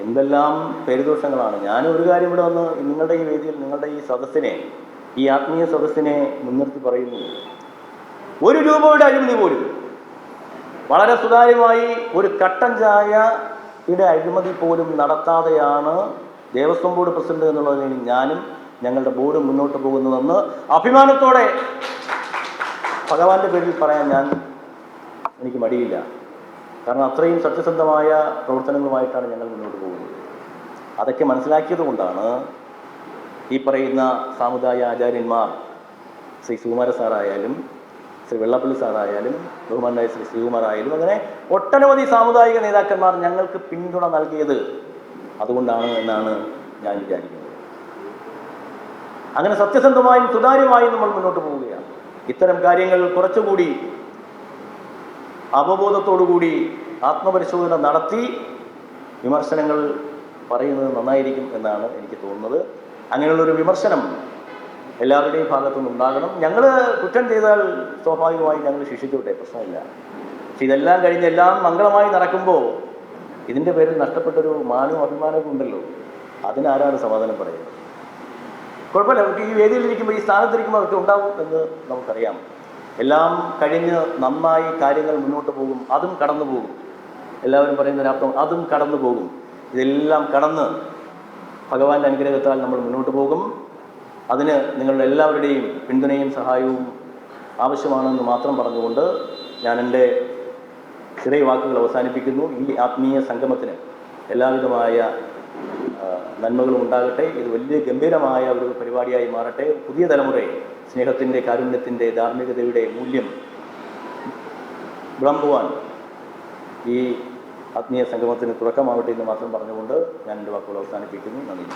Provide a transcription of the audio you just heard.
എന്തെല്ലാം പേരുദോഷങ്ങളാണ്. ഞാനൊരു കാര്യം ഇവിടെ വന്ന് നിങ്ങളുടെ ഈ വേദിയിൽ നിങ്ങളുടെ ഈ സദസ്സിനെ, ഈ ആത്മീയ സദസ്സിനെ മുൻനിർത്തി പറയുന്നു, ഒരു രൂപയുടെ അഴിമതി പോലും വളരെ സുതാര്യമായി ഒരു കട്ടൻ ചായയുടെ അഴിമതി പോലും നടത്താതെയാണ് ദേവസ്വം ബോർഡ് പ്രസിഡന്റ് എന്നുള്ളതിൽ ഞാനും ഞങ്ങളുടെ ബോർഡ് മുന്നോട്ട് പോകുന്നതെന്ന് അഭിമാനത്തോടെ ഭഗവാന്റെ പേരിൽ പറയാൻ എനിക്ക് മടിയില്ല. കാരണം അത്രയും സത്യസന്ധമായ പ്രവർത്തനങ്ങളുമായിട്ടാണ് ഞങ്ങൾ മുന്നോട്ട് പോകുന്നത്. അതൊക്കെ മനസ്സിലാക്കിയത് കൊണ്ടാണ് ഈ പറയുന്ന സാമുദായ ആചാര്യന്മാർ, ശ്രീ സുകുമാര സാറായാലും ശ്രീ വെള്ളപ്പള്ളി സാറായാലും ബഹുമാനായ ശ്രീ ശ്രീകുമാർ ആയാലും അങ്ങനെ ഒട്ടനവധി സാമുദായിക നേതാക്കന്മാർ ഞങ്ങൾക്ക് പിന്തുണ നൽകിയത് അതുകൊണ്ടാണ് എന്നാണ് ഞാൻ വിചാരിക്കുന്നത്. അങ്ങനെ സത്യസന്ധമായും സുതാര്യമായും നമ്മൾ മുന്നോട്ട് പോവുകയാണ്. ഇത്തരം കാര്യങ്ങൾ കുറച്ചുകൂടി അവബോധത്തോടുകൂടി ആത്മപരിശോധന നടത്തി വിമർശനങ്ങൾ പറയുന്നത് നന്നായിരിക്കും എന്നാണ് എനിക്ക് തോന്നുന്നത്. അങ്ങനെയുള്ളൊരു വിമർശനം എല്ലാവരുടെയും ഭാഗത്തുനിന്ന് ഉണ്ടാകണം. ഞങ്ങൾ കുറ്റം ചെയ്താൽ സ്വാഭാവികമായി ഞങ്ങൾ ശിക്ഷിച്ചോട്ടെ, പ്രശ്നമില്ല. പക്ഷെ ഇതെല്ലാം കഴിഞ്ഞ് എല്ലാം മംഗളമായി നടക്കുമ്പോൾ ഇതിൻ്റെ പേരിൽ നഷ്ടപ്പെട്ടൊരു മാനവും അഭിമാനവും ഉണ്ടല്ലോ, അതിനാരാണ് സമാധാനം പറയുന്നത്? കുഴപ്പമില്ല, നമുക്ക് ഈ വേദിയിലിരിക്കുമ്പോൾ ഈ സ്ഥാനത്തിരിക്കുമ്പോൾ അതൊക്കെ ഉണ്ടാവും എന്ന് നമുക്കറിയാം. എല്ലാം കഴിഞ്ഞ് നന്നായി കാര്യങ്ങൾ മുന്നോട്ട് പോകും, അതും കടന്നു പോകും. എല്ലാവരും പറയുന്നതിനർത്ഥം അതും കടന്നു പോകും. ഇതെല്ലാം കടന്ന് ഭഗവാന്റെ അനുഗ്രഹത്താൽ നമ്മൾ മുന്നോട്ട് പോകും. അതിന് നിങ്ങളുടെ എല്ലാവരുടെയും പിന്തുണയും സഹായവും ആവശ്യമാണെന്ന് മാത്രം പറഞ്ഞുകൊണ്ട് ഞാൻ എൻ്റെ ചെറിയ വാക്കുകൾ അവസാനിപ്പിക്കുന്നു. ഈ ആത്മീയ സംഗമത്തിന് എല്ലാവിധമായ നന്മകളും ഉണ്ടാകട്ടെ. ഇത് വലിയ ഗംഭീരമായ ഒരു പരിപാടിയായി മാറട്ടെ. പുതിയ തലമുറയെ സ്നേഹത്തിൻ്റെ, കാരുണ്യത്തിൻ്റെ, ധാർമ്മികതയുടെ മൂല്യം വിളമ്പുവാൻ ഈ ആത്മീയ സംഗമത്തിന് തുടക്കമാവട്ടെ എന്ന് മാത്രം പറഞ്ഞുകൊണ്ട് ഞാൻ എൻ്റെ വാക്കുകൾ അവസാനിപ്പിക്കുന്നു. നന്ദി.